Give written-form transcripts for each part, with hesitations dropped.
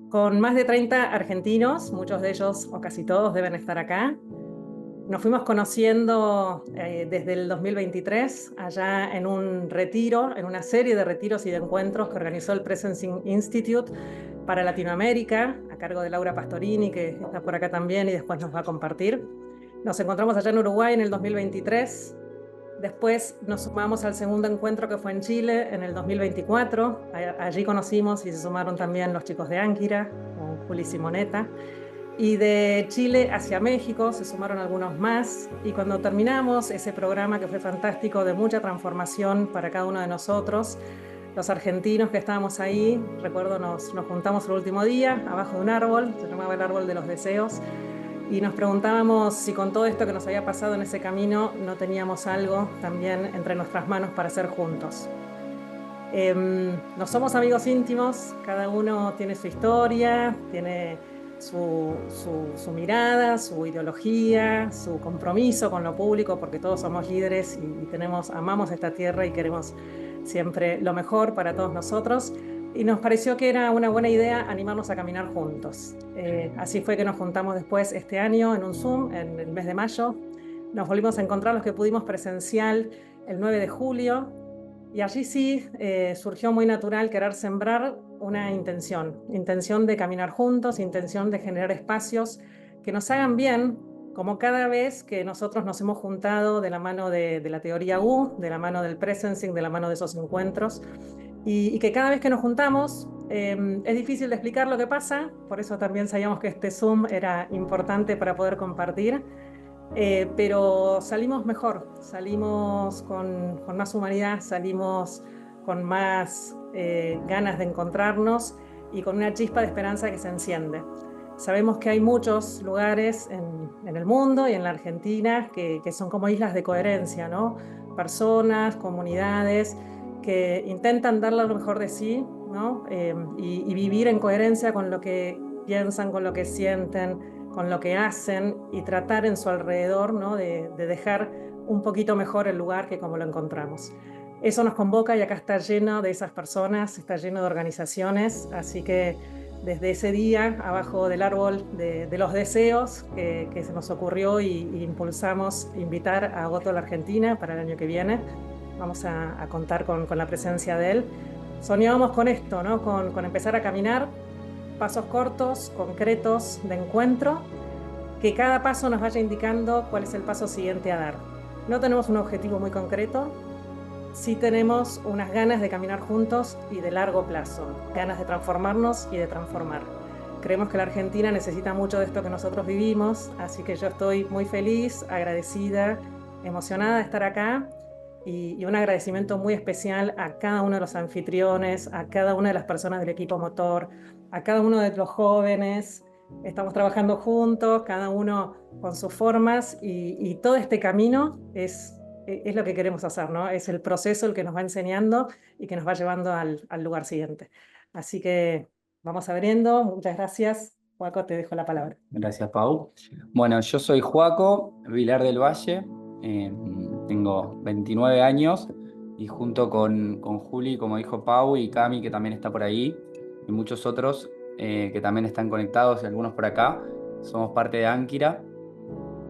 con más de 30 argentinos, muchos de ellos o casi todos deben estar acá. Nos fuimos conociendo desde el 2023, allá en un retiro, en una serie de retiros y de encuentros que organizó el Presencia Institute para Latinoamérica, a cargo de Laura Pastorini, que está por acá también y después nos va a compartir. Nos encontramos allá en Uruguay en el 2023. Después nos sumamos al segundo encuentro que fue en Chile en el 2024. Allí conocimos y se sumaron también los chicos de Ánkyra, con Juli Simoneta. Y de Chile hacia México se sumaron algunos más. Y cuando terminamos ese programa que fue fantástico, de mucha transformación para cada uno de nosotros, los argentinos que estábamos ahí, recuerdo, nos juntamos el último día abajo de un árbol, se llamaba el árbol de los deseos, y nos preguntábamos si con todo esto que nos había pasado en ese camino no teníamos algo también entre nuestras manos para hacer juntos. No somos amigos íntimos, cada uno tiene su historia, tiene su mirada, su ideología, su compromiso con lo público, porque todos somos líderes y amamos esta tierra y queremos siempre lo mejor para todos nosotros. Y nos pareció que era una buena idea animarnos a caminar juntos. Así fue que nos juntamos después este año en un Zoom, en el mes de mayo. Nos volvimos a encontrar los que pudimos presencial el 9 de julio. Y allí sí surgió muy natural querer sembrar una intención de caminar juntos, intención de generar espacios que nos hagan bien, como cada vez que nosotros nos hemos juntado de la mano de la teoría U, de la mano del presencing, de la mano de esos encuentros, y que cada vez que nos juntamos es difícil de explicar lo que pasa, por eso también sabíamos que este Zoom era importante para poder compartir. Pero salimos mejor, salimos con más humanidad, salimos con más ganas de encontrarnos y con una chispa de esperanza que se enciende. Sabemos que hay muchos lugares en el mundo y en la Argentina que son como islas de coherencia, ¿no? Personas, comunidades que intentan dar lo mejor de sí, ¿no? Y vivir en coherencia con lo que piensan, con lo que sienten, con lo que hacen y tratar en su alrededor, ¿no? de dejar un poquito mejor el lugar que como lo encontramos. Eso nos convoca y acá está lleno de esas personas, está lleno de organizaciones, así que desde ese día, abajo del árbol de los deseos que se nos ocurrió y impulsamos invitar a Otto a la Argentina para el año que viene, vamos a contar con la presencia de él. Soñábamos con esto, ¿no? con empezar a caminar, pasos cortos, concretos de encuentro, que cada paso nos vaya indicando cuál es el paso siguiente a dar. No tenemos un objetivo muy concreto, sí tenemos unas ganas de caminar juntos y de largo plazo, ganas de transformarnos y de transformar. Creemos que la Argentina necesita mucho de esto que nosotros vivimos, así que yo estoy muy feliz, agradecida, emocionada de estar acá y un agradecimiento muy especial a cada uno de los anfitriones, a cada una de las personas del equipo motor, a cada uno de los jóvenes. Estamos trabajando juntos, cada uno con sus formas y todo este camino es lo que queremos hacer, ¿no? Es el proceso el que nos va enseñando y que nos va llevando al lugar siguiente. Así que vamos abriendo. Muchas gracias. Joaco, te dejo la palabra. Gracias, Pau. Bueno, yo soy Joaco Vilar del Valle, eh, tengo 29 años y junto con Juli, como dijo Pau, y Cami, que también está por ahí, y muchos otros que también están conectados, y algunos por acá, somos parte de Ánkyra.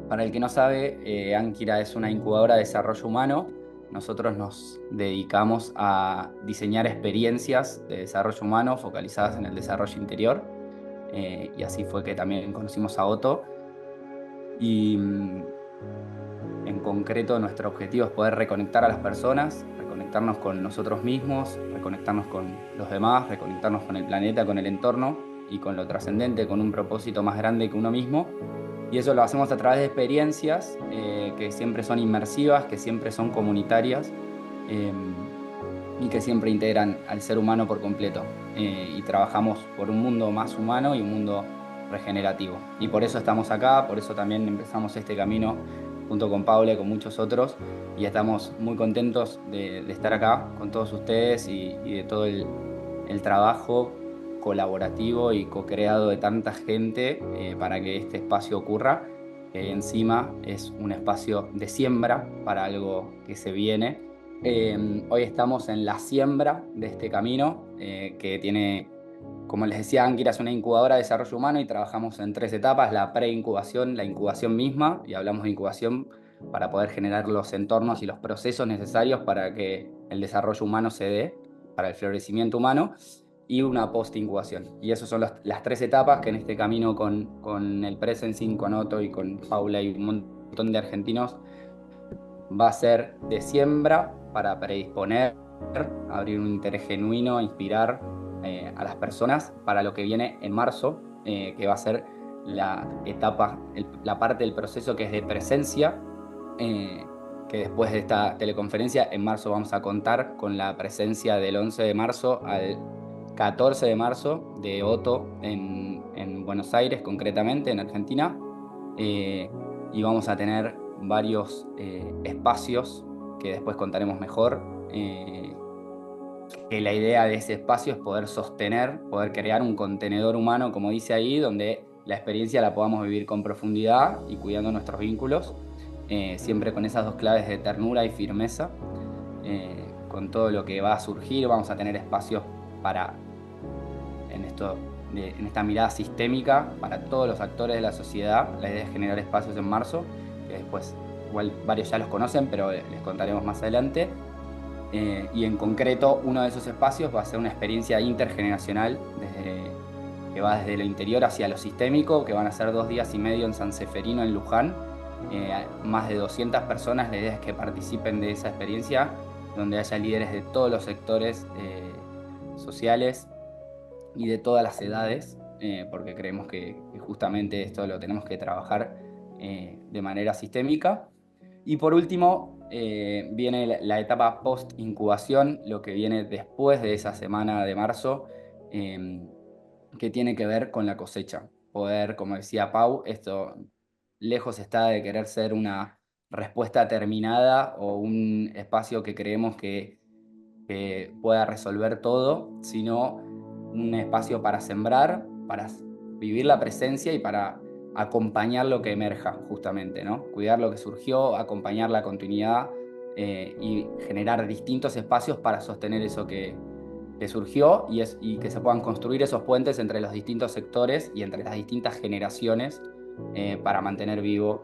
Para el que no sabe, Ánkyra es una incubadora de desarrollo humano. Nosotros nos dedicamos a diseñar experiencias de desarrollo humano focalizadas en el desarrollo interior. Y así fue que también conocimos a Otto. Y en concreto nuestro objetivo es poder reconectar a las personas, reconectarnos con nosotros mismos, reconectarnos con los demás, reconectarnos con el planeta, con el entorno y con lo trascendente, con un propósito más grande que uno mismo. Y eso lo hacemos a través de experiencias que siempre son inmersivas, que siempre son comunitarias y que siempre integran al ser humano por completo. Y trabajamos por un mundo más humano y un mundo regenerativo. Y por eso estamos acá, por eso también empezamos este camino junto con Paula y con muchos otros. Y estamos muy contentos de estar acá con todos ustedes y de todo el trabajo colaborativo y co-creado de tanta gente para que este espacio ocurra, que encima es un espacio de siembra para algo que se viene. Hoy estamos en la siembra de este camino que tiene Como les decía, Ánkyra es una incubadora de desarrollo humano y trabajamos en 3 etapas: la preincubación, la incubación misma, y hablamos de incubación para poder generar los entornos y los procesos necesarios para que el desarrollo humano se dé, para el florecimiento humano, y una post-incubación. Y esas son las 3 etapas que en este camino con el presencing, con Otto y con Paula y un montón de argentinos va a ser de siembra para predisponer, abrir un interés genuino, inspirar a las personas para lo que viene en marzo, que va a ser la etapa, la parte del proceso que es de presencia, que después de esta teleconferencia en marzo vamos a contar con la presencia del 11 de marzo al 14 de marzo de Otto en Buenos Aires, concretamente en Argentina, y vamos a tener varios espacios que después contaremos mejor, que la idea de ese espacio es poder sostener, poder crear un contenedor humano, como dice ahí, donde la experiencia la podamos vivir con profundidad y cuidando nuestros vínculos, siempre con esas 2 claves de ternura y firmeza. Con todo lo que va a surgir, vamos a tener espacios para, en esta mirada sistémica, para todos los actores de la sociedad. La idea es generar espacios en marzo, que después igual varios ya los conocen, pero les contaremos más adelante. Y en concreto, uno de esos espacios va a ser una experiencia intergeneracional, que va desde lo interior hacia lo sistémico, que van a ser 2 días y medio en San Seferino, en Luján. Más de 200 personas, la idea es que participen de esa experiencia, donde haya líderes de todos los sectores sociales y de todas las edades, porque creemos que justamente esto lo tenemos que trabajar de manera sistémica. Y por último, viene la etapa post-incubación, lo que viene después de esa semana de marzo, que tiene que ver con la cosecha. Poder, como decía Pau, esto lejos está de querer ser una respuesta terminada o un espacio que creemos que pueda resolver todo, sino un espacio para sembrar, para vivir la presencia y para acompañar lo que emerja, justamente, ¿no? Cuidar lo que surgió, acompañar la continuidad, y generar distintos espacios para sostener eso que surgió, y que se puedan construir esos puentes entre los distintos sectores y entre las distintas generaciones, para mantener vivo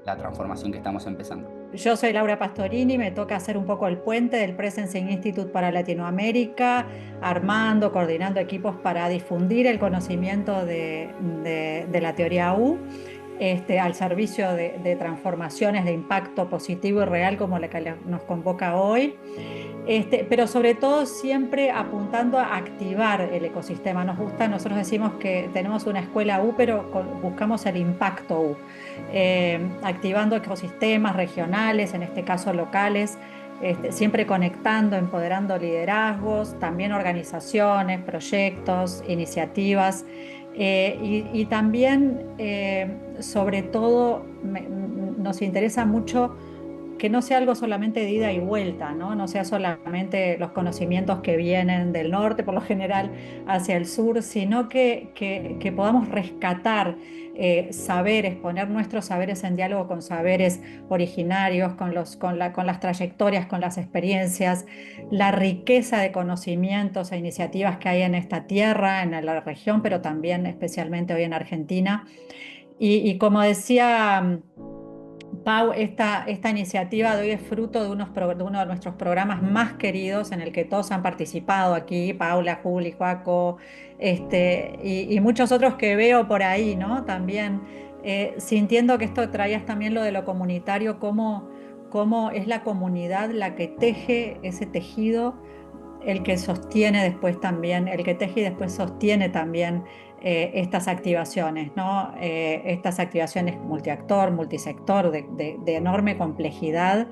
la transformación que estamos empezando. Yo soy Laura Pastorini, me toca hacer un poco el puente del Presencing Institute para Latinoamérica, armando, coordinando equipos para difundir el conocimiento de la teoría U, al servicio de transformaciones de impacto positivo y real como la que nos convoca hoy. Pero sobre todo siempre apuntando a activar el ecosistema. Nosotros decimos que tenemos una escuela U, pero buscamos el impacto U, activando ecosistemas regionales, en este caso locales, siempre conectando, empoderando liderazgos, también organizaciones, proyectos, iniciativas, y también, sobre todo, nos interesa mucho que no sea algo solamente de ida y vuelta, ¿no? No sea solamente los conocimientos que vienen del norte, por lo general, hacia el sur, sino que podamos rescatar saberes, poner nuestros saberes en diálogo con saberes originarios, con las trayectorias, con las experiencias, la riqueza de conocimientos e iniciativas que hay en esta tierra, en la región, pero también especialmente hoy en Argentina. Y como decía Pau, esta iniciativa de hoy es fruto de uno de nuestros programas más queridos, en el que todos han participado aquí, Paula, Juli, Joaco, y muchos otros que veo por ahí, ¿no? También sintiendo que esto traías también lo de lo comunitario, cómo es la comunidad la que teje ese tejido, el que sostiene después también, el que teje y después sostiene también estas activaciones, ¿no? Estas activaciones multiactor, multisector, de enorme complejidad,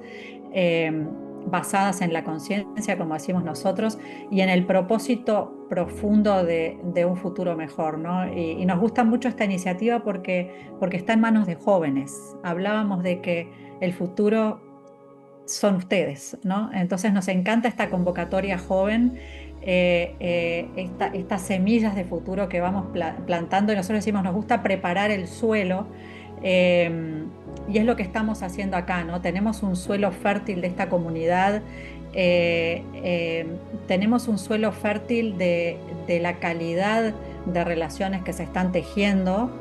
basadas en la conciencia, como decimos nosotros, y en el propósito profundo de un futuro mejor, ¿no? Y nos gusta mucho esta iniciativa porque está en manos de jóvenes. Hablábamos de que el futuro son ustedes, ¿no? Entonces nos encanta esta convocatoria joven, estas semillas de futuro que vamos plantando, y nosotros decimos, nos gusta preparar el suelo, y es lo que estamos haciendo acá, ¿no? Tenemos un suelo fértil de esta comunidad, tenemos un suelo fértil de la calidad de relaciones que se están tejiendo,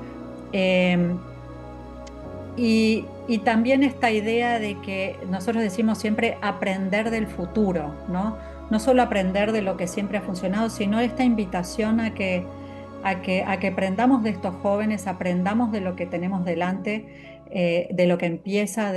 y también esta idea de que nosotros decimos siempre aprender del futuro, ¿no? No solo aprender de lo que siempre ha funcionado, sino esta invitación a que aprendamos de estos jóvenes, aprendamos de lo que tenemos delante, de lo que empieza,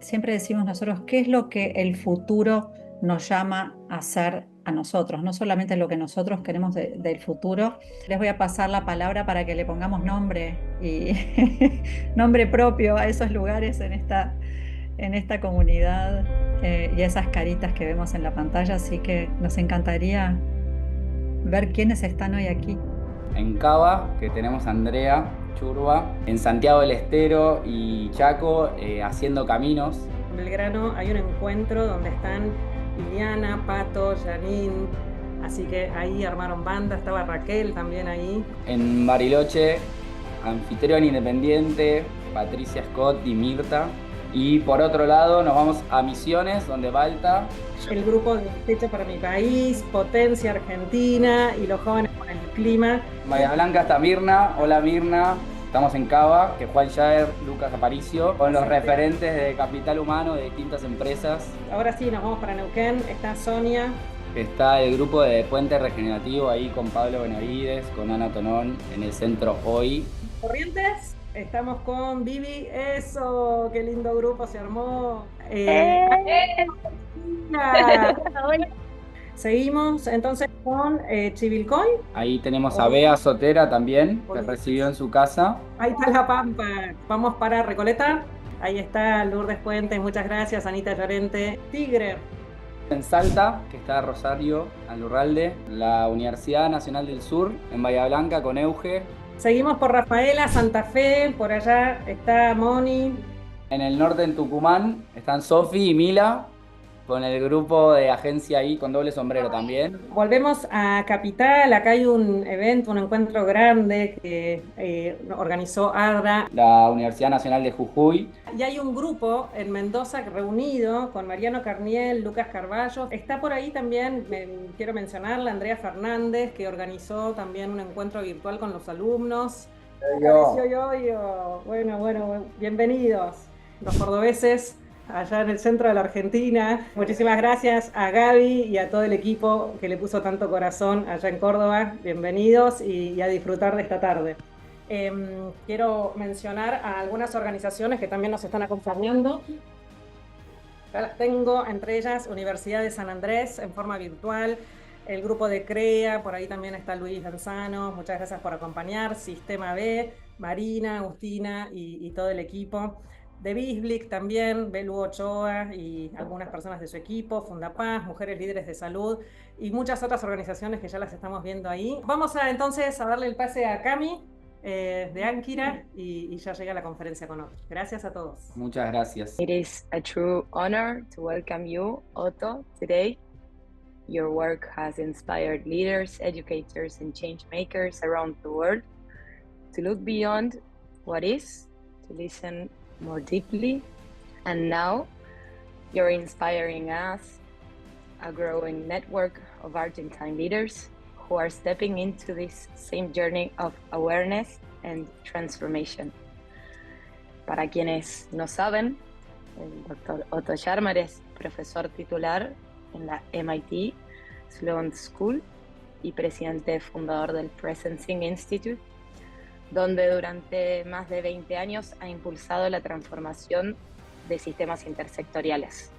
siempre decimos nosotros, ¿qué es lo que el futuro nos llama a hacer a nosotros? No solamente lo que nosotros queremos del futuro. Les voy a pasar la palabra para que le pongamos nombre y nombre propio a esos lugares en esta comunidad, y a esas caritas que vemos en la pantalla, así que nos encantaría ver quiénes están hoy aquí. En Cava, que tenemos a Andrea Churba, en Santiago del Estero y Chaco, haciendo caminos. En Belgrano hay un encuentro donde están Liliana, Pato, Janine, así que ahí armaron banda, estaba Raquel también ahí. En Bariloche, anfitrión independiente, Patricia Scott y Mirta. Y por otro lado nos vamos a Misiones, donde Balta. El grupo de Esta para mi país, Potencia Argentina y los jóvenes con el clima. Bahía Blanca está Mirna. Hola Mirna. Estamos en Cava, que Juan Jaer, Lucas Aparicio, con los referentes de capital humano de distintas empresas. Ahora sí, nos vamos para Neuquén. Está Sonia. Está el grupo de Puente Regenerativo ahí con Pablo Benavides, con Ana Tonón en el centro hoy. Corrientes. Estamos con Vivi, eso, qué lindo grupo se armó. Seguimos entonces con Chivilcoy. Ahí tenemos a Bea Sotera también, que recibió en su casa. Ahí está La Pampa. Vamos para Recoleta. Ahí está Lourdes Puente, muchas gracias, Anita Llorente. Tigre. En Salta, que está Rosario Alurralde, la Universidad Nacional del Sur, en Bahía Blanca con Euge. Seguimos por Rafaela, Santa Fe, por allá está Moni. En el norte, en Tucumán, están Sofi y Mila, con el grupo de agencia ahí, con doble sombrero también. Volvemos a Capital, acá hay un evento, un encuentro grande que organizó ADRA. La Universidad Nacional de Jujuy. Y hay un grupo en Mendoza reunido con Mariano Carniel, Lucas Carballo. Está por ahí también, quiero mencionarla, Andrea Fernández, que organizó también un encuentro virtual con los alumnos. Yo. Bueno, bienvenidos. Los cordobeses allá en el centro de la Argentina. Muchísimas gracias a Gaby y a todo el equipo que le puso tanto corazón allá en Córdoba. Bienvenidos y a disfrutar de esta tarde. Quiero mencionar a algunas organizaciones que también nos están acompañando. Ya las tengo, entre ellas Universidad de San Andrés en forma virtual, el grupo de CREA, por ahí también está Luis Lanzano, muchas gracias por acompañar, Sistema B, Marina, Agustina y todo el equipo. De Bisblick también, Belu Ochoa y algunas personas de su equipo, Fundapaz, Mujeres Líderes de Salud y muchas otras organizaciones que ya las estamos viendo ahí. Vamos entonces a darle el pase a Cami de Ánkyra y ya llega la conferencia con Otto. Gracias a todos. Muchas gracias. It is a true honor to welcome you, Otto, today. Your work has inspired leaders, educators, and change makers around the world to look beyond what is, to listen more deeply, and now you're inspiring us, a growing network of Argentine leaders who are stepping into this same journey of awareness and transformation. Para quienes no saben, el doctor Otto Scharmer es profesor titular en la MIT Sloan School y presidente fundador del Presencia Institute, donde durante más de 20 años ha impulsado la transformación de sistemas intersectoriales.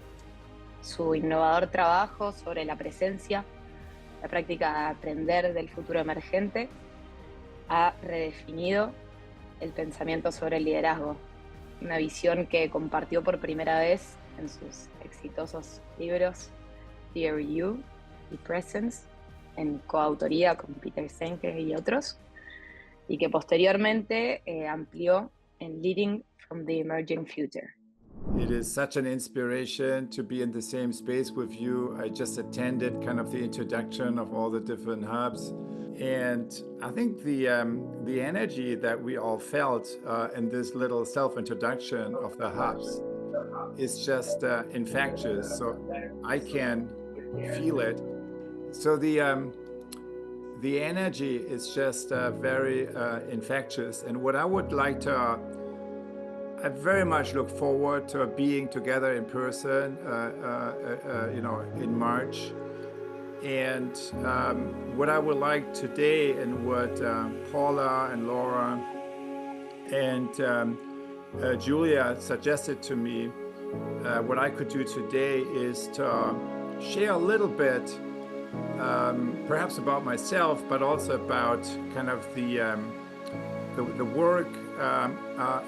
Su innovador trabajo sobre la presencia, la práctica de aprender del futuro emergente, ha redefinido el pensamiento sobre el liderazgo, una visión que compartió por primera vez en sus exitosos libros Teoría U y Presence, en coautoría con Peter Senke y otros, y que posteriormente amplió en Leading from the Emerging Future. It is such an inspiration to be in the same space with you. I just attended kind of the introduction of all the different hubs. And I think the energy that we all felt in this little self-introduction of the hubs is just infectious, so I can feel it. So the energy is just very infectious, and what I would like to, I very much look forward to being together in person, in March. And what I would like today, and what Paula and Laura and Julia suggested to me, what I could do today is to share a little bit, perhaps about myself, but also about kind of the work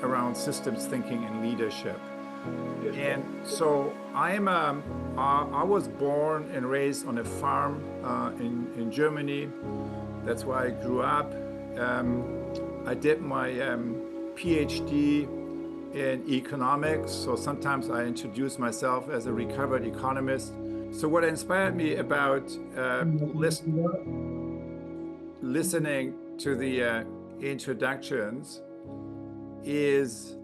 around systems thinking and leadership. And so I was born and raised on a farm in Germany. That's where I grew up. I did my PhD in economics, so sometimes I introduce myself as a recovered economist. So what inspired me about listening to the introductions is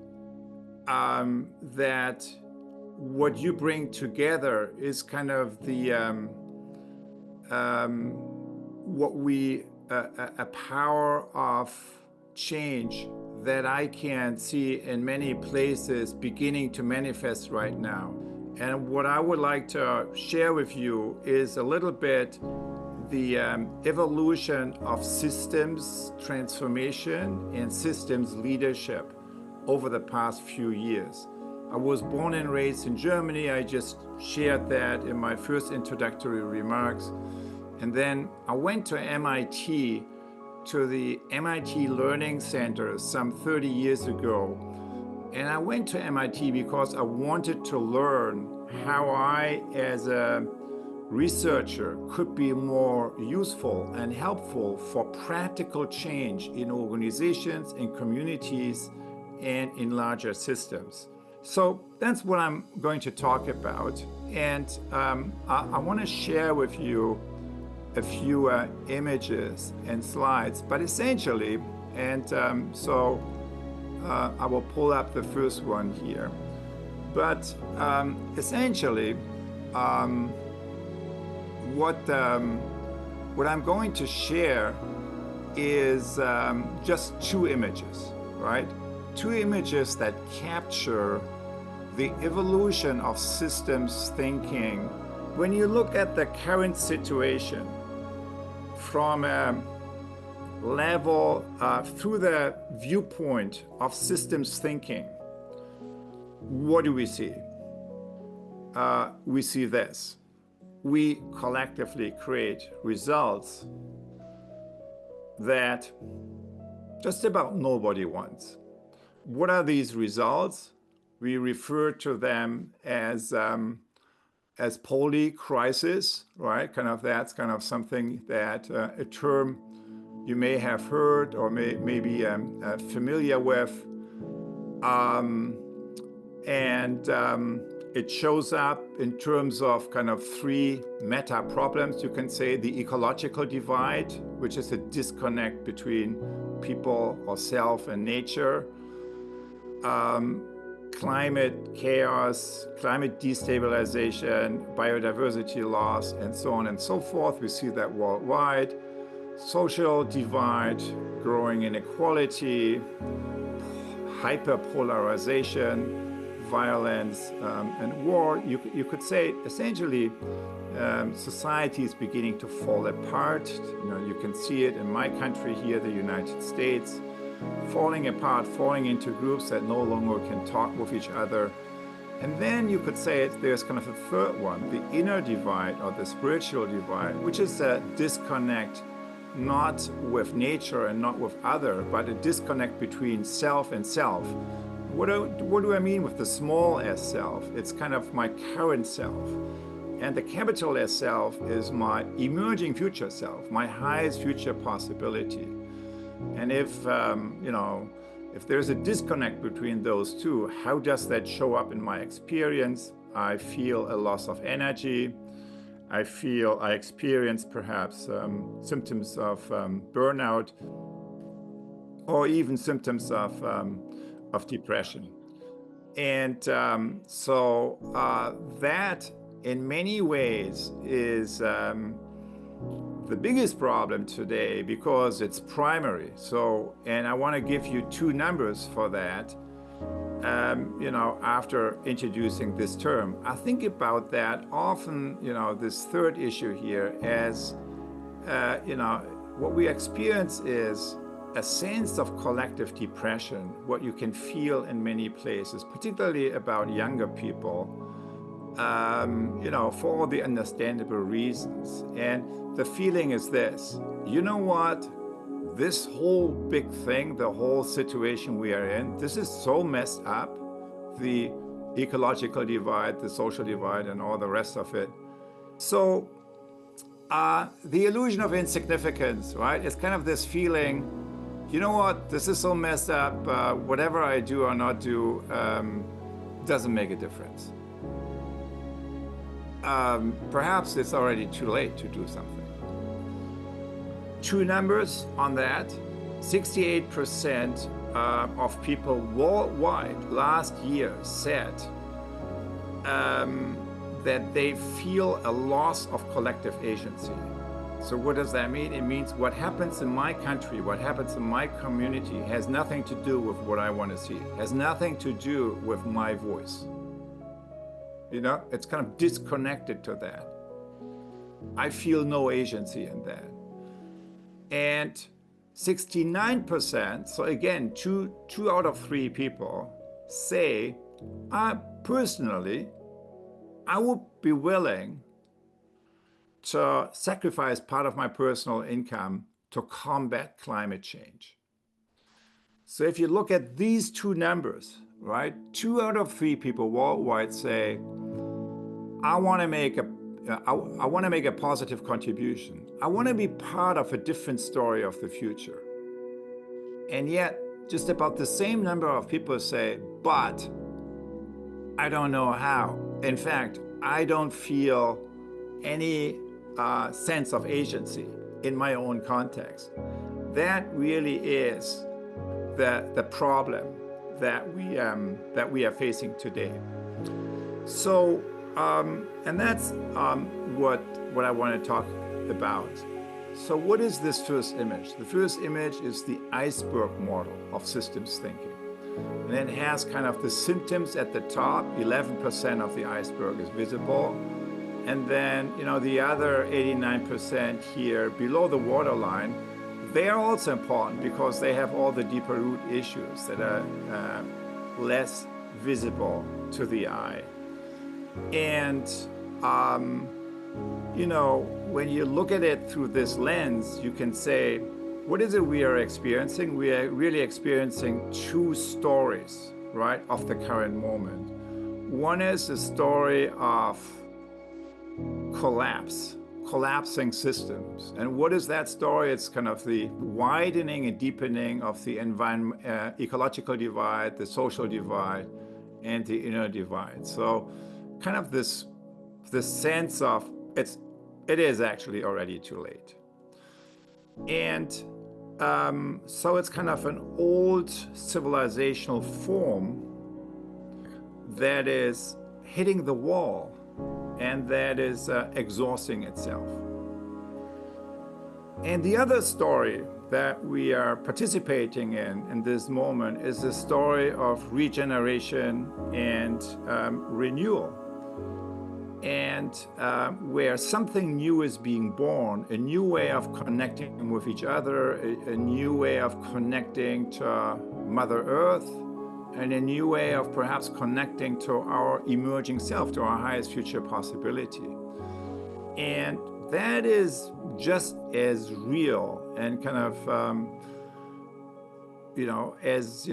that what you bring together is kind of the a power of change that I can see in many places beginning to manifest right now. And what I would like to share with you is a little bit the evolution of systems transformation and systems leadership over the past few years. I was born and raised in Germany. I just shared that in my first introductory remarks. And then I went to MIT, to the MIT Learning Center some 30 years ago. And I went to MIT because I wanted to learn how I, as a researcher, could be more useful and helpful for practical change in organizations, in communities, and in larger systems. So that's what I'm going to talk about. And I want to share with you a few images and slides, but essentially, and I will pull up the first one here. But essentially, what I'm going to share is just two images, right? Two images that capture the evolution of systems thinking. When you look at the current situation from a level through the viewpoint of systems thinking, what do we see? We see this. We collectively create results that just about nobody wants. What are these results? We refer to them as polycrisis, right? That's kind of something that a term you may have heard or may be familiar with. It shows up in terms of kind of three meta problems. You can say the ecological divide, which is a disconnect between people or self and nature. Climate chaos, climate destabilization, biodiversity loss, and so on and so forth. We see that worldwide. Social divide, growing inequality, hyperpolarization, violence, and war. You could say essentially society is beginning to fall apart. You can see it in my country here, the United States, falling apart, falling into groups that no longer can talk with each other. And then you could say there's kind of a third one, the inner divide or the spiritual divide, which is a disconnect not with nature and not with other, but a disconnect between self and self. What do I mean with the small s self? It's kind of my current self. And the capital S self is my emerging future self, my highest future possibility. And if there's a disconnect between those two, how does that show up in my experience? I feel a loss of energy. I experience perhaps symptoms of burnout, or even symptoms of depression. And that in many ways is the biggest problem today because it's primary. So, and I want to give you two numbers for that. After introducing this term, I think about that often, this third issue here as, what we experience is a sense of collective depression, what you can feel in many places, particularly about younger people, for all the understandable reasons. And the feeling is this, you know what? This whole big thing, the whole situation we are in, this is so messed up, the ecological divide, the social divide, and all the rest of it. So the illusion of insignificance, right? It's kind of this feeling, you know what, this is so messed up, whatever I do or not do doesn't make a difference. Perhaps it's already too late to do something. Two numbers on that, 68% of people worldwide last year said that they feel a loss of collective agency. So what does that mean? It means what happens in my country, what happens in my community has nothing to do with what I want to see, has nothing to do with my voice. It's kind of disconnected to that. I feel no agency in that. And 69%, so again, two out of three people say, personally, I would be willing to sacrifice part of my personal income to combat climate change. So if you look at these two numbers, right, 2 out of 3 people worldwide say, I want to make a positive contribution. I want to be part of a different story of the future. And yet, just about the same number of people say, but I don't know how. In fact, I don't feel any sense of agency in my own context. That really is the problem that we are facing today. So, and that's what I want to talk about. So what is this first image? The first image is the iceberg model of systems thinking. And it has kind of the symptoms at the top, 11% of the iceberg is visible. And then, the other 89% here below the waterline, they are also important because they have all the deeper root issues that are less visible to the eye. And, when you look at it through this lens, you can say, what is it we are experiencing? We are really experiencing two stories, right, of the current moment. One is a story of collapsing systems. And what is that story? It's kind of the widening and deepening of the ecological divide, the social divide, and the inner divide. So kind of this sense of it is actually already too late. And so it's kind of an old civilizational form that is hitting the wall and that is exhausting itself. And the other story that we are participating in this moment is the story of regeneration and renewal. And where something new is being born, a new way of connecting with each other, a new way of connecting to Mother Earth, and a new way of perhaps connecting to our emerging self, to our highest future possibility. And that is just as real and kind of, as,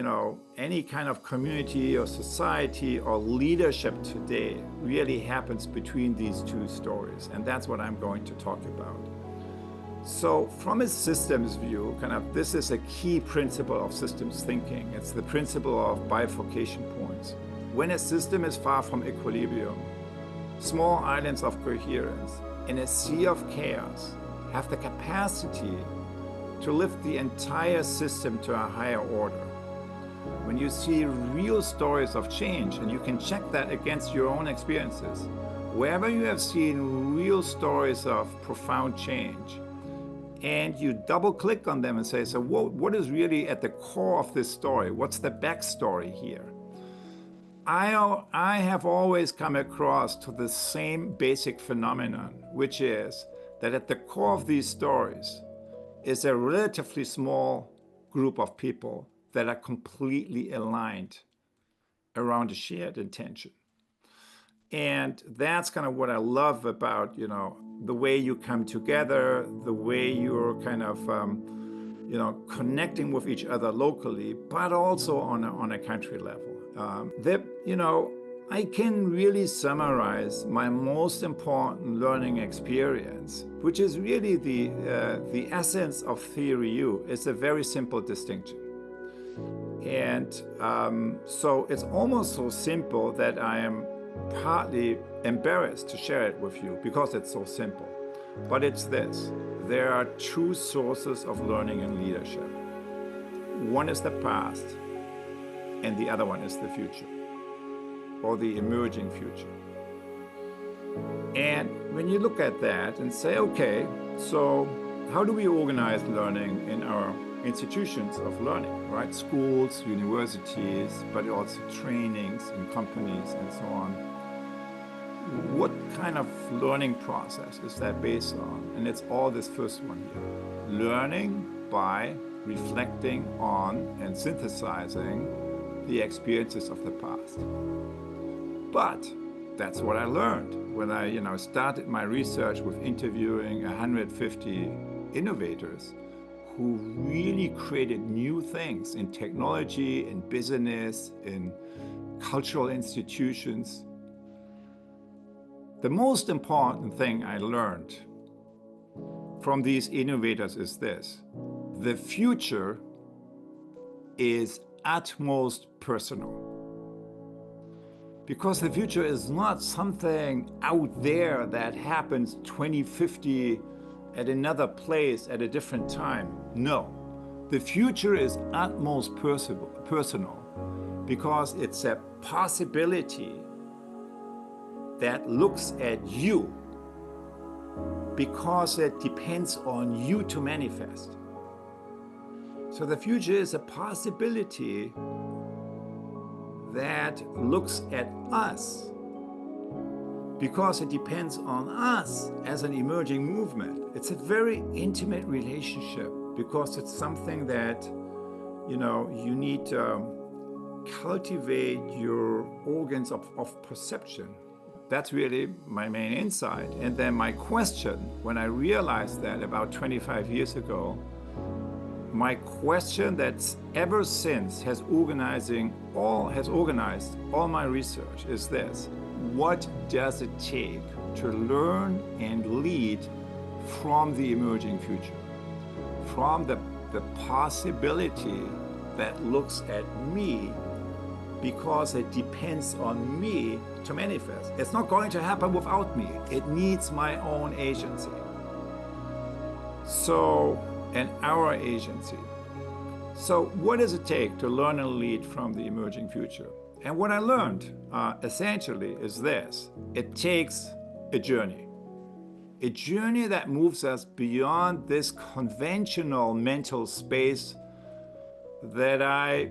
any kind of community or society or leadership today really happens between these two stories. And that's what I'm going to talk about. So from a systems view, this is a key principle of systems thinking. It's the principle of bifurcation points. When a system is far from equilibrium, small islands of coherence in a sea of chaos have the capacity to lift the entire system to a higher order. when you see real stories of change, and you can check that against your own experiences, wherever you have seen real stories of profound change, and you double click on them and say, so what is really at the core of this story? What's the backstory here? I have always come across to the same basic phenomenon, which is that at the core of these stories is a relatively small group of people that are completely aligned around a shared intention. And that's kind of what I love about, the way you come together, the way you're kind of, connecting with each other locally, but also on a country level. I can really summarize my most important learning experience, which is really the essence of Theory U. It's a very simple distinction. And so it's almost so simple that I am partly embarrassed to share it with you because it's so simple. But it's this: there are two sources of learning and leadership. One is the past, and the other one is the future, or the emerging future. And when you look at that and say, okay, so how do we organize learning in our institutions of learning, right? Schools, universities, but also trainings in companies and so on. What kind of learning process is that based on? And it's all this first one here. Learning by reflecting on and synthesizing the experiences of the past. But that's what I learned when I started my research with interviewing 150 innovators who really created new things in technology, in business, in cultural institutions. The most important thing I learned from these innovators is this: the future is utmost personal. Because the future is not something out there that happens 2050 at another place at a different time. No, the future is utmost personal because it's a possibility that looks at you, because it depends on you to manifest. So the future is a possibility that looks at us because it depends on us as an emerging movement. It's a very intimate relationship because it's something that, you need to cultivate your organs of perception. That's really my main insight. And then my question, when I realized that about 25 years ago, my question that's ever since has organized all my research is this: what does it take to learn and lead from the emerging future? From the possibility that looks at me because it depends on me to manifest. It's not going to happen without me. It needs my own agency. And our agency. So what does it take to learn and lead from the emerging future? And what I learned essentially is this: it takes a journey that moves us beyond this conventional mental space that I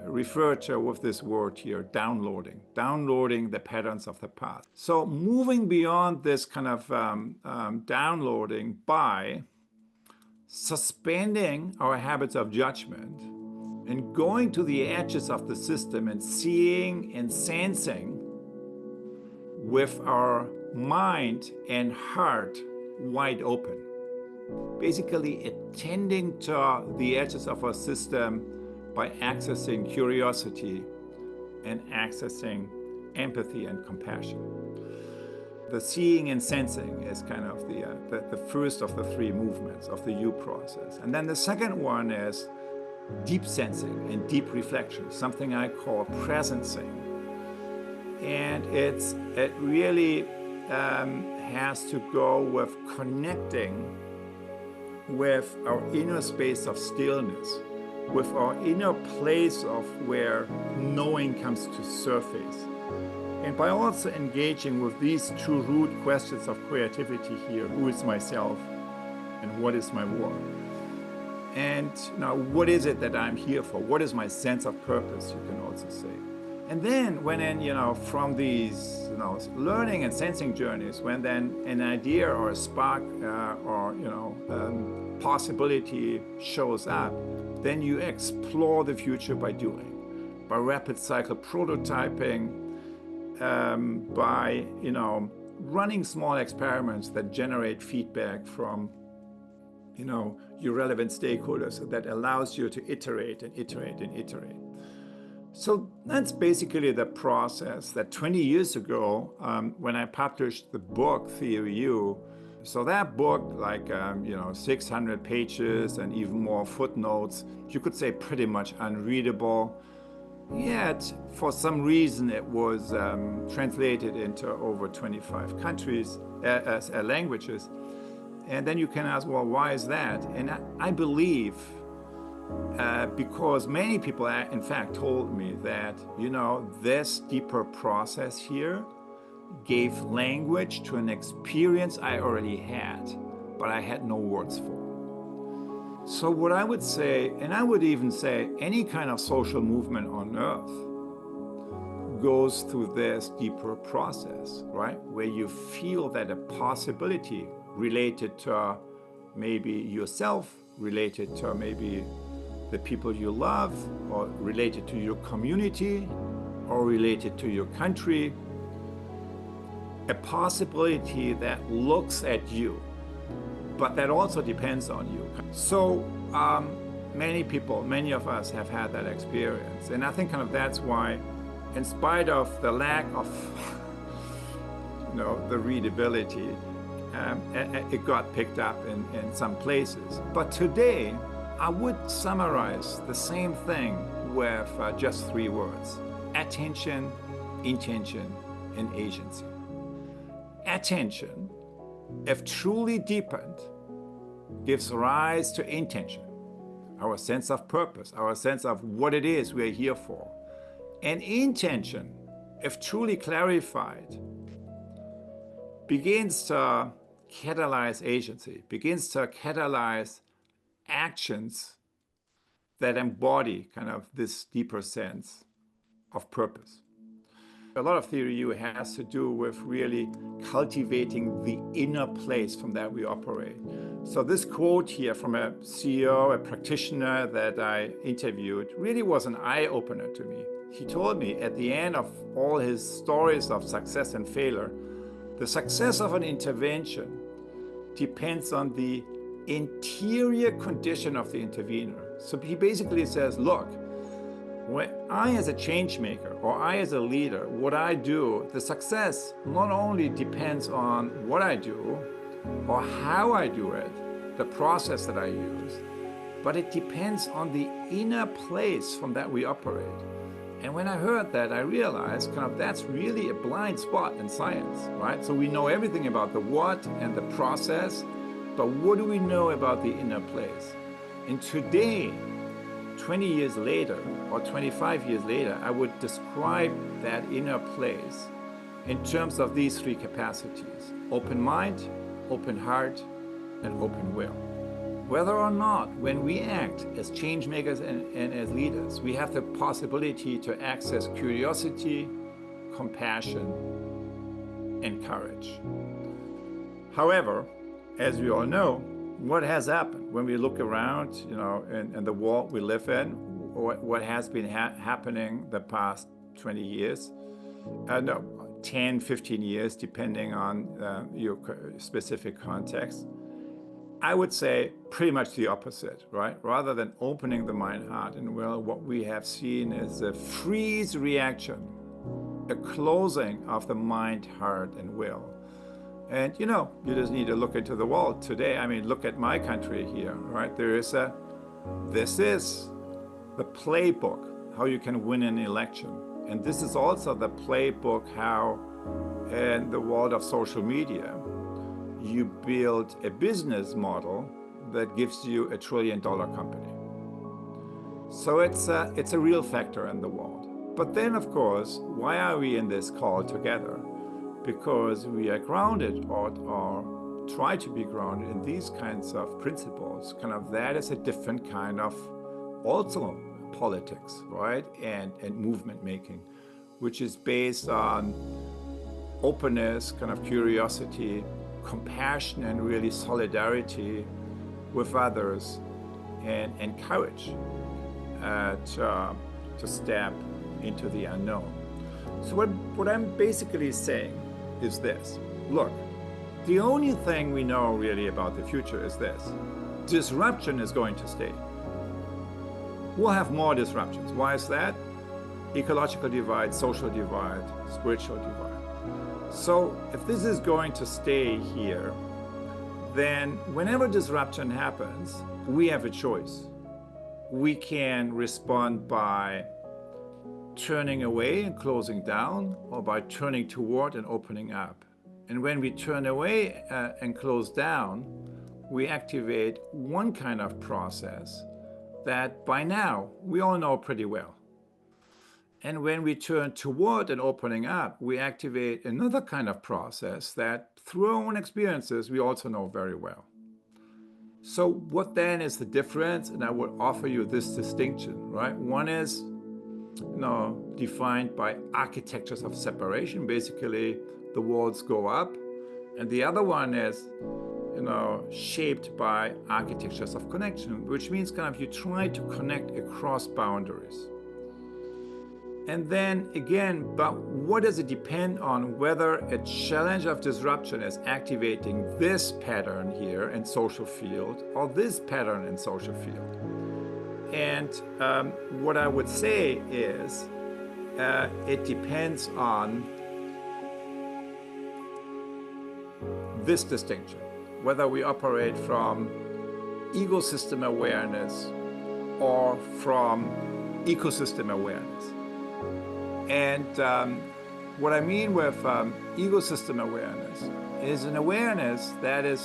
refer to with this word here, downloading the patterns of the past. So moving beyond this kind of downloading by suspending our habits of judgment and going to the edges of the system and seeing and sensing with our mind and heart wide open. Basically attending to the edges of our system by accessing curiosity and accessing empathy and compassion. The seeing and sensing is kind of the first of the three movements of the U process. And then the second one is deep sensing and deep reflection, something I call presencing. And it really has to go with connecting with our inner space of stillness, with our inner place of where knowing comes to surface. And by also engaging with these two root questions of creativity here, who is myself and what is my work? And now, what is it that I'm here for? What is my sense of purpose, you can also say. And then when from these learning and sensing journeys, when then an idea or a spark possibility shows up, then you explore the future by doing, by rapid cycle prototyping, by running small experiments that generate feedback from your relevant stakeholders that allows you to iterate and iterate and iterate. So that's basically the process that 20 years ago, when I published the book Theory U, so that book, like 600 pages and even more footnotes, you could say pretty much unreadable. Yet, for some reason, it was translated into over 25 countries, languages. And then you can ask, well, why is that? And I believe because many people, in fact, told me that, this deeper process here gave language to an experience I already had, but I had no words for. So what I would say, and I would even say any kind of social movement on earth goes through this deeper process, right? Where you feel that a possibility related to maybe yourself, related to maybe the people you love, or related to your community, or related to your country, a possibility that looks at you, but that also depends on you. So many of us have had that experience. And I think that's why, in spite of the lack of the readability, it got picked up in some places. But today, I would summarize the same thing with just 3 words: attention, intention, and agency. Attention, if truly deepened, gives rise to intention, our sense of purpose, our sense of what it is we're here for. And intention, if truly clarified, begins to catalyze agency, begins to catalyze actions that embody this deeper sense of purpose. A lot of Theory U has to do with really cultivating the inner place from that we operate. So this quote here from a CEO, a practitioner that I interviewed, really was an eye-opener to me. He told me at the end of all his stories of success and failure, the success of an intervention depends on the interior condition of the intervener. So he basically says, look, when I as a change maker or I as a leader, what I do, the success not only depends on what I do or how I do it, the process that I use, but it depends on the inner place from that we operate. And when I heard that, I realized that's really a blind spot in science, right? So we know everything about the what and the process, but what do we know about the inner place? And today, 20 years later or 25 years later, I would describe that inner place in terms of these 3 capacities: open mind, open heart, and open will. Whether or not when we act as change makers and as leaders, we have the possibility to access curiosity, compassion, and courage. However, as we all know, what has happened when we look around, in the world we live in, what has been happening the past 20 years, 10, 15 years, depending on your specific context. I would say pretty much the opposite, right? Rather than opening the mind, heart, and will, what we have seen is a freeze reaction, a closing of the mind, heart, and will. And you just need to look into the world today. I mean, look at my country here, right? This is the playbook, how you can win an election. And this is also the playbook how, in the world of social media, you build a business model that gives you $1 trillion company. So it's a real factor in the world. But then, of course, why are we in this call together? Because we are grounded or try to be grounded in these kinds of principles. Kind of that is a different kind of also politics, right? And movement making, which is based on openness, kind of curiosity, compassion, and really solidarity with others, and courage to step into the unknown. So what I'm basically saying is this. Look, the only thing we know really about the future is this. Disruption is going to stay. We'll have more disruptions. Why is that? Ecological divide, social divide, spiritual divide. So if this is going to stay here, then whenever disruption happens, we have a choice. We can respond by turning away and closing down, or by turning toward and opening up. And when we turn away and close down, we activate one kind of process that by now we all know pretty well. And when we turn toward and opening up, we activate another kind of process that through our own experiences, we also know very well. So what then is the difference? And I would offer you this distinction, right? One is, defined by architectures of separation. Basically, the walls go up. And the other one is, shaped by architectures of connection, which means kind of you try to connect across boundaries. And then again, but what does it depend on whether a challenge of disruption is activating this pattern here in social field or this pattern in social field? And what I would say is it depends on this distinction, whether we operate from ecosystem awareness or from ecosystem awareness. And what I mean with ecosystem awareness is an awareness that is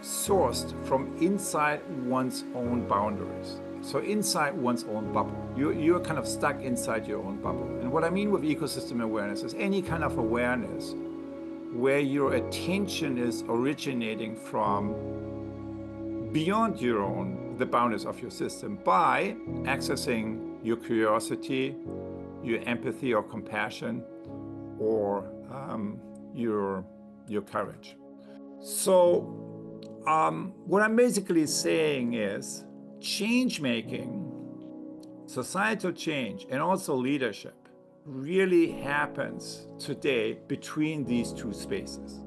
sourced from inside one's own boundaries. So inside one's own bubble. You're kind of stuck inside your own bubble. And what I mean with ecosystem awareness is any kind of awareness where your attention is originating from beyond the boundaries of your system by accessing your curiosity, your empathy or compassion, or your courage. So what I'm basically saying is change making, societal change, and also leadership really happens today between these two spaces.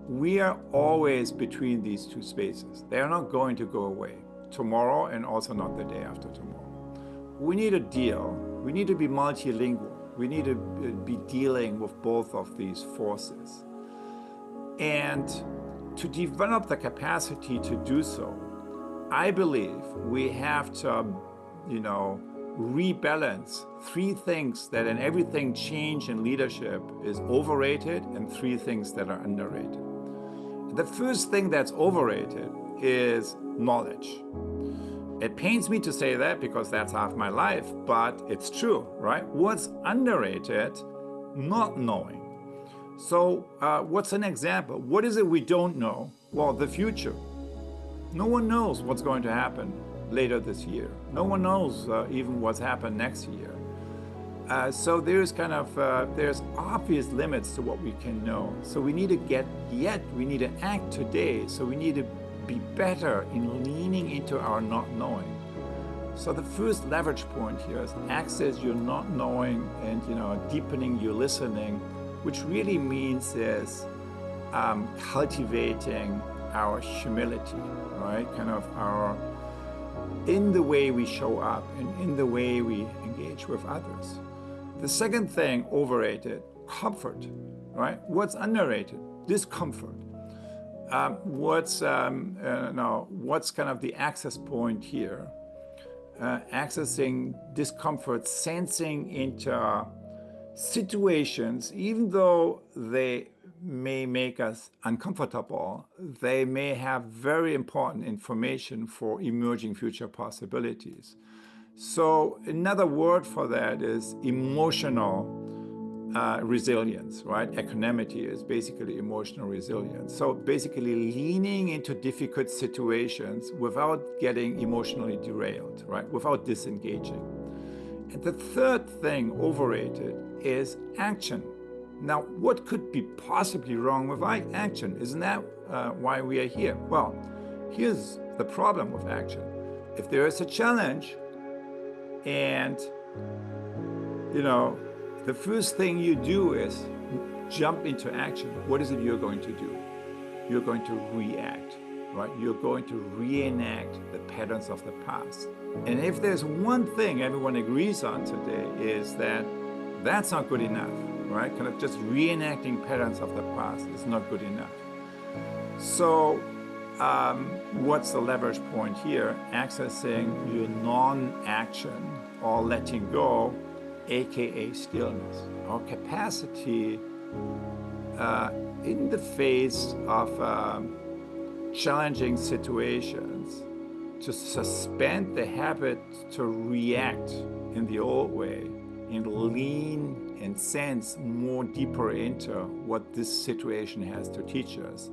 We are always between these two spaces. They are not going to go away tomorrow and also not the day after tomorrow. We need a deal. We need to be multilingual. We need to be dealing with both of these forces. And to develop the capacity to do so, I believe we have to, rebalance three things that in everything change in leadership is overrated and three things that are underrated. The first thing that's overrated is knowledge. It pains me to say that because that's half my life, but it's true, right? What's underrated? Not knowing. So what's an example? What is it we don't know? Well, the future. No one knows what's going to happen later this year. No one knows even what's happened next year. So there's there's obvious limits to what we can know. So we need to we need to act today. So we need to be better in leaning into our not knowing. So the first leverage point here is access your not knowing and deepening your listening, which really means is cultivating our humility, right? Kind of in the way we show up and in the way we engage with others. The second thing, overrated, comfort, right? What's underrated? Discomfort. What's kind of the access point here? Accessing discomfort, sensing into situations, even though they may make us uncomfortable, they may have very important information for emerging future possibilities. So another word for that is emotional resilience, right? Equanimity is basically emotional resilience. So basically leaning into difficult situations without getting emotionally derailed, right? Without disengaging. And the third thing, overrated, is action. Now, what could be possibly wrong with action? Isn't that why we are here? Well, here's the problem with action. If there is a challenge and, the first thing you do is jump into action, what is it you're going to do? You're going to react, right? You're going to reenact the patterns of the past. And if there's one thing everyone agrees on today is that that's not good enough, right? Kind of just reenacting patterns of the past is not good enough. So what's the leverage point here? Accessing your non-action or letting go, aka stillness, our capacity in the face of challenging situations to suspend the habit to react in the old way and lean and sense more deeper into what this situation has to teach us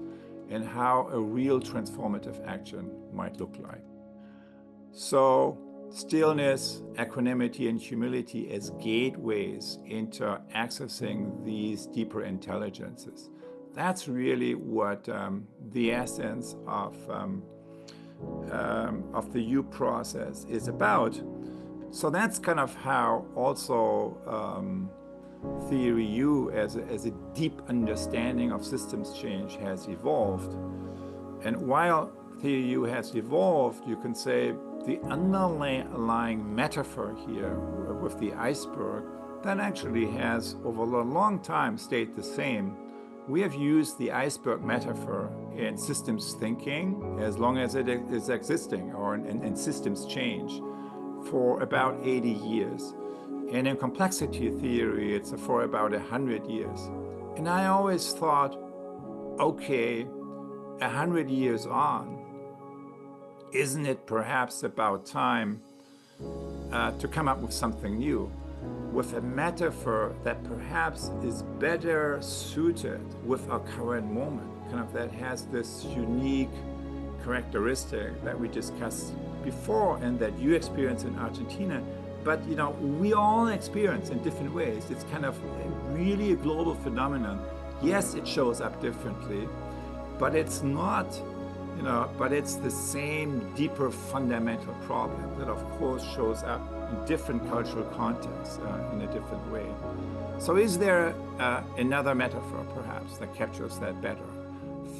and how a real transformative action might look like. So stillness, equanimity, and humility as gateways into accessing these deeper intelligences. That's really what the essence of the U process is about. So that's kind of how also Theory U as a deep understanding of systems change has evolved. And while Theory U has evolved, you can say the underlying metaphor here with the iceberg, that actually has over a long time stayed the same. We have used the iceberg metaphor in systems thinking as long as it is existing, or in systems change, for about 80 years. And in complexity theory, it's for about 100 years. And I always thought, okay, 100 years on, isn't it perhaps about time to come up with something new, with a metaphor that perhaps is better suited with our current moment, kind of that has this unique characteristic that we discussed before and that you experience in Argentina, but we all experience in different ways. It's kind of really a global phenomenon. Yes, it shows up differently, but it's not, but it's the same deeper fundamental problem that of course shows up in different cultural contexts in a different way. So is there another metaphor perhaps that captures that better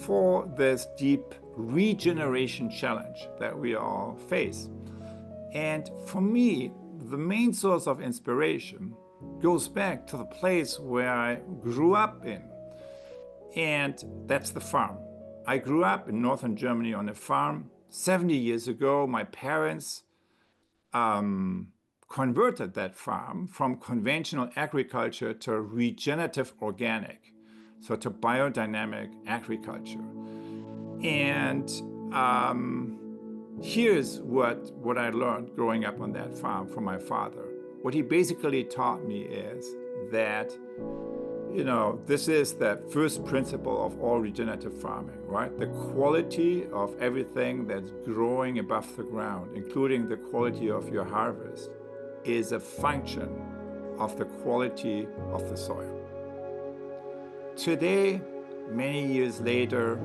for this deep regeneration challenge that we all face? And for me, the main source of inspiration goes back to the place where I grew up in, and that's the farm. I grew up in northern Germany on a farm. 70 years ago, my parents converted that farm from conventional agriculture to regenerative organic, so to biodynamic agriculture. And here's what I learned growing up on that farm from my father. What he basically taught me is that, this is the first principle of all regenerative farming, right? The quality of everything that's growing above the ground, including the quality of your harvest, is a function of the quality of the soil. Today, many years later,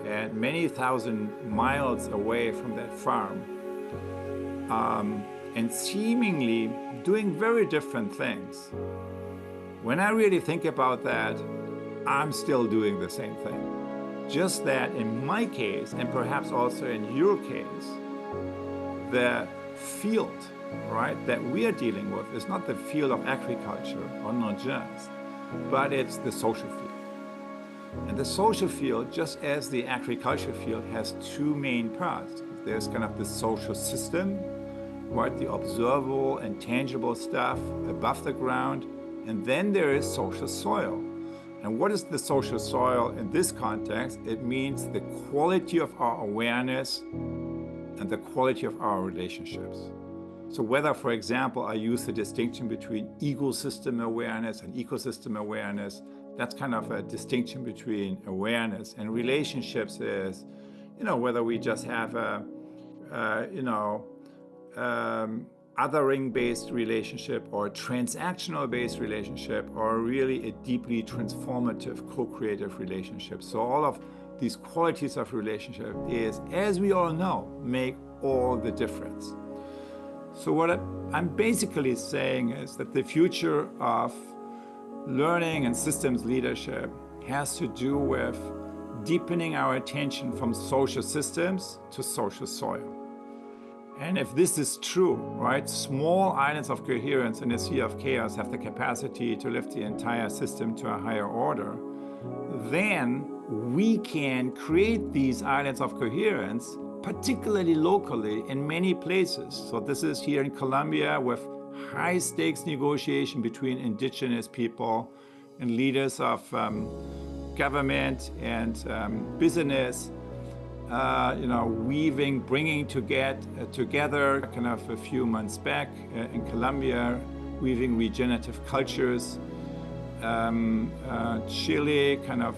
and many thousand miles away from that farm, and seemingly doing very different things, when I really think about that, I'm still doing the same thing. Just that in my case, and perhaps also in your case, the field, right, that we are dealing with is not the field of agriculture, or not just, but it's the social field. And the social field, just as the agriculture field, has two main parts. There's kind of the social system, right, the observable and tangible stuff above the ground, and then there is social soil. And what is the social soil in this context? It means the quality of our awareness and the quality of our relationships. So whether, for example, I use the distinction between ecosystem awareness and ecosystem awareness, that's kind of a distinction between awareness, and relationships is, whether we just have a, othering-based relationship or a transactional-based relationship, or really a deeply transformative, co-creative relationship. So all of these qualities of relationship is, as we all know, make all the difference. So what I'm basically saying is that the future of learning and systems leadership has to do with deepening our attention from social systems to social soil. And if this is true, right, small islands of coherence in a sea of chaos have the capacity to lift the entire system to a higher order, then we can create these islands of coherence, particularly locally in many places. So this is here in Colombia with high stakes negotiation between indigenous people and leaders of government and business, bringing together kind of a few months back in Colombia, weaving regenerative cultures. Chile kind of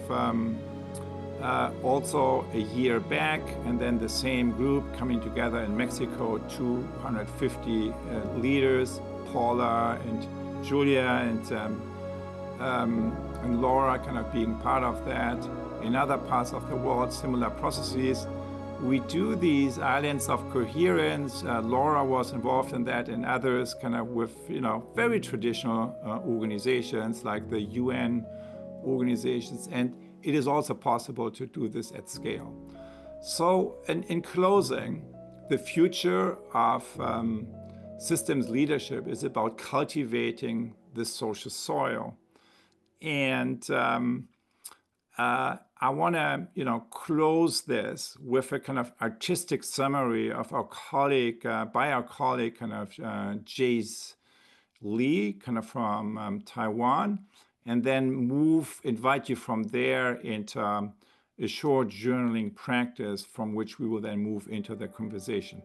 also a year back, and then the same group coming together in Mexico, 250 leaders, Paula and Julia and Laura kind of being part of that. In other parts of the world, similar processes. We do these islands of coherence. Laura was involved in that, and others kind of with, very traditional organizations like the UN organizations. And it is also possible to do this at scale. So in closing, the future of systems leadership is about cultivating the social soil. And I want to, close this with a kind of artistic summary of our colleague, by our colleague, kind of Jace Lee, kind of from Taiwan, and then invite you from there into a short journaling practice from which we will then move into the conversation.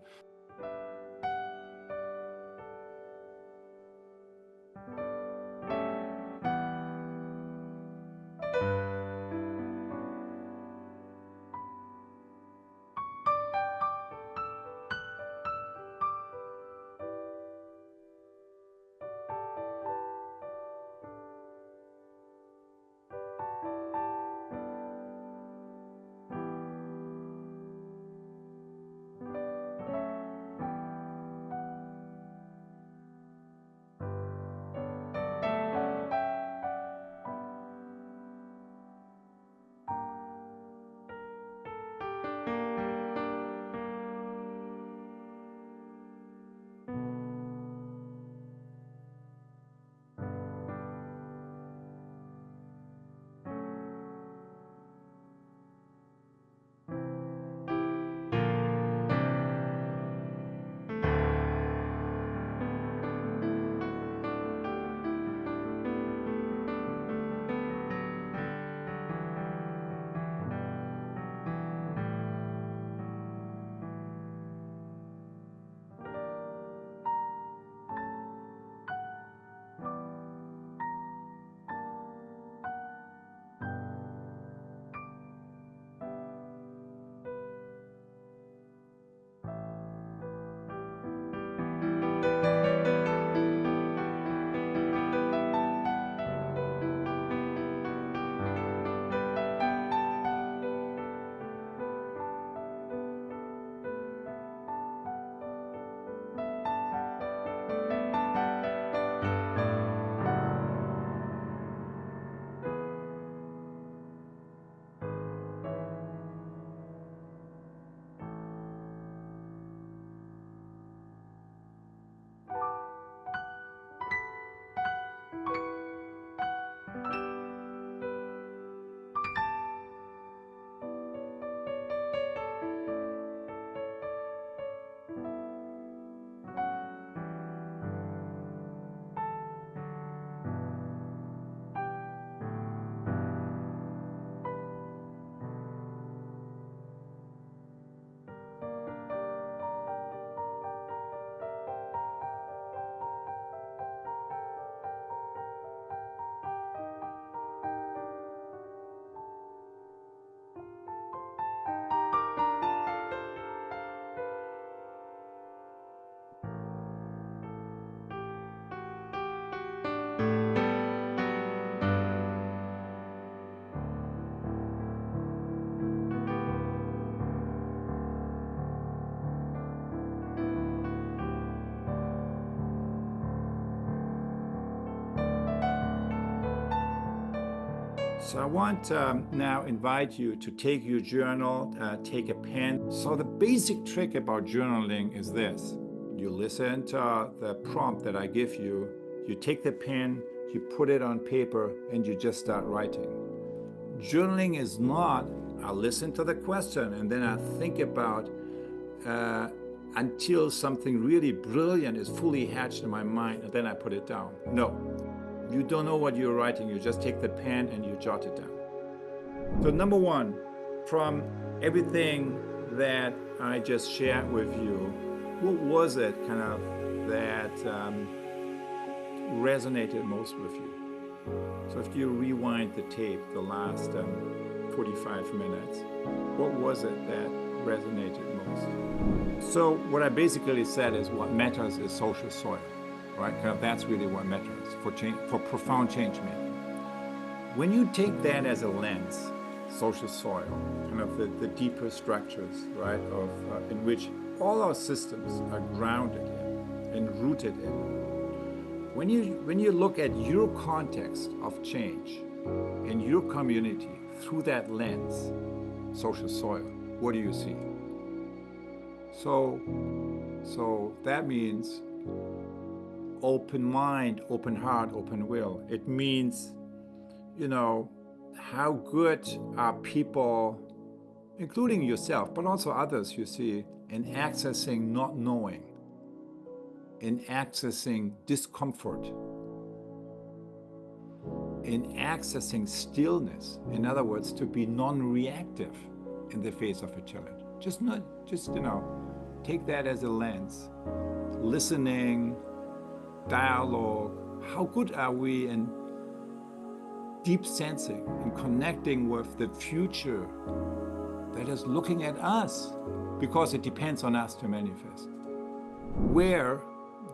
So I want now invite you to take your journal, take a pen. So the basic trick about journaling is this. You listen to the prompt that I give you, you take the pen, you put it on paper, and you just start writing. Journaling is not, I listen to the question and then I think about until something really brilliant is fully hatched in my mind and then I put it down. No, you don't know what you're writing, you just take the pen and you jot it down. So number one, from everything that I just shared with you, what was it kind of that resonated most with you? So if you rewind the tape, the last 45 minutes, what was it that resonated most? So what I basically said is what matters is social soil, right? Kind of that's really what matters for change, for profound change making. When you take that as a lens, social soil, kind of the deeper structures, right, of in which all our systems are grounded in and rooted in. When you look at your context of change in your community through that lens, social soil, what do you see? So that means open mind, open heart, open will. It means, you know, how good are people, including yourself, but also others you see, in accessing not knowing, in accessing discomfort, in accessing stillness. In other words, to be non-reactive in the face of a challenge. Just take that as a lens. Listening, dialogue. How good are we in deep sensing and connecting with the future that is looking at us? Because it depends on us to manifest. Where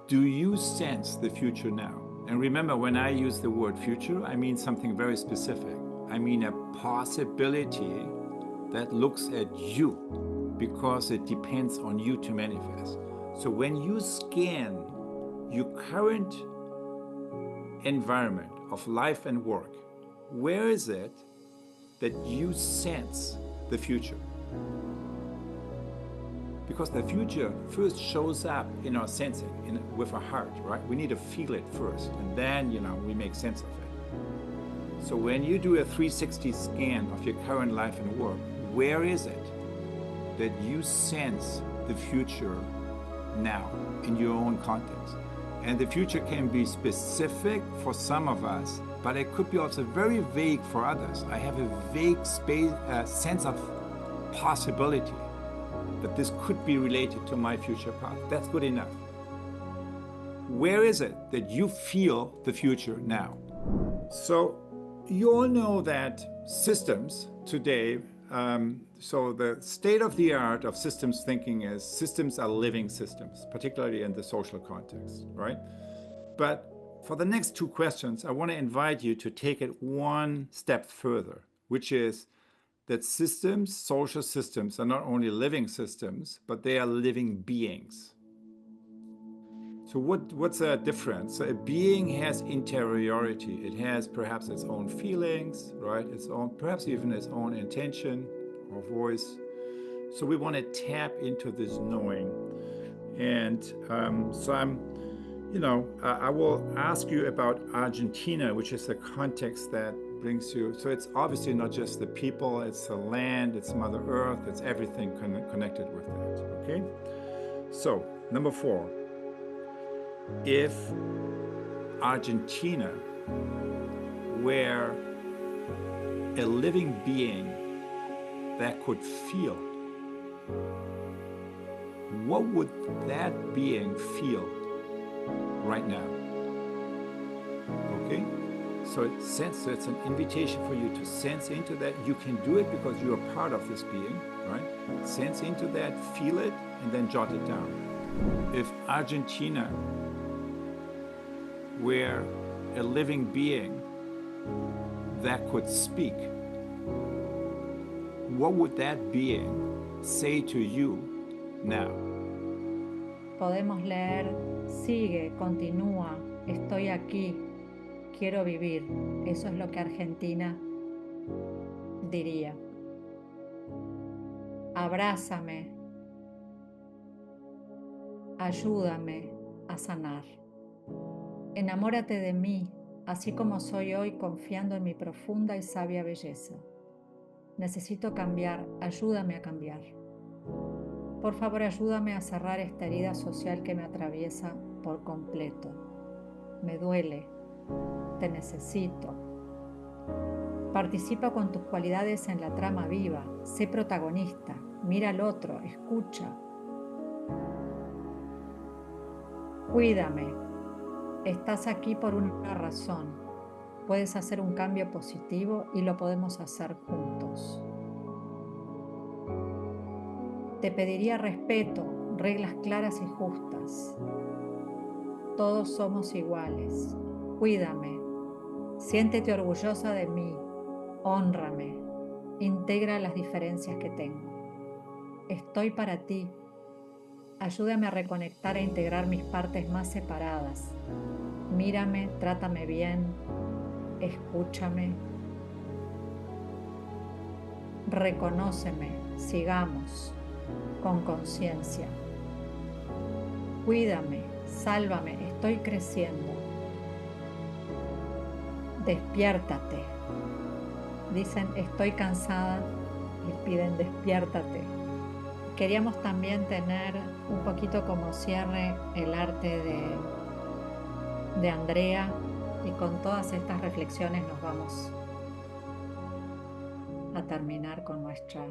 do you sense the future now? And remember, when I use the word future, I mean something very specific. I mean a possibility that looks at you, because it depends on you to manifest. So when you scan your current environment of life and work, where is it that you sense the future? Because the future first shows up in our sensing, with our heart, right? We need to feel it first, and then, we make sense of it. So when you do a 360 scan of your current life and work, where is it that you sense the future now in your own context? And the future can be specific for some of us, but it could be also very vague for others. I have a vague sense of possibility that this could be related to my future path. That's good enough. Where is it that you feel the future now? So you all know that systems today, so the state of the art of systems thinking is systems are living systems, particularly in the social context, right? But for the next two questions, I want to invite you to take it one step further, which is that systems, social systems, are not only living systems, but they are living beings. So what's the difference? So a being has interiority. It has perhaps its own feelings, right? Its own, perhaps even its own intention or voice. So we want to tap into this knowing. And so I will ask you about Argentina, which is the context that brings you. So it's obviously not just the people, it's the land, it's Mother Earth, it's everything connected with that, okay? So, number 4, if Argentina were a living being that could feel, what would that being feel right now? Okay? So it's an invitation for you to sense into that. You can do it because you are part of this being, right? Sense into that, feel it, and then jot it down. If Argentina were a living being that could speak, what would that being say to you now? Podemos leer, sigue, continúa, estoy aquí, quiero vivir. Eso es lo que Argentina diría: abrázame, ayúdame a sanar. Enamórate de mí, así como soy hoy, confiando en mi profunda y sabia belleza. Necesito cambiar, ayúdame a cambiar. Por favor, ayúdame a cerrar esta herida social que me atraviesa por completo. Me duele, te necesito. Participa con tus cualidades en la trama viva, sé protagonista, mira al otro, escucha. Cuídame, estás aquí por una razón. Puedes hacer un cambio positivo y lo podemos hacer juntos. Te pediría respeto, reglas claras y justas. Todos somos iguales. Cuídame. Siéntete orgullosa de mí. Hónrame. Integra las diferencias que tengo. Estoy para ti. Ayúdame a reconectar e integrar mis partes más separadas. Mírame, trátame bien. Escúchame. Reconóceme. Sigamos. Con conciencia. Cuídame, sálvame, estoy creciendo. Despiértate. Dicen estoy cansada y piden despiértate. Queríamos también tener un poquito como cierre el arte de Andrea, y con todas estas reflexiones nos vamos a terminar con nuestro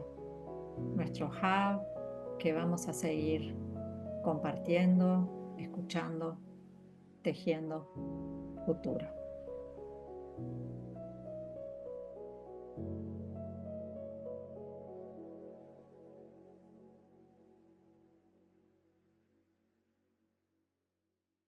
hub, que vamos a seguir compartiendo, escuchando, tejiendo futuro.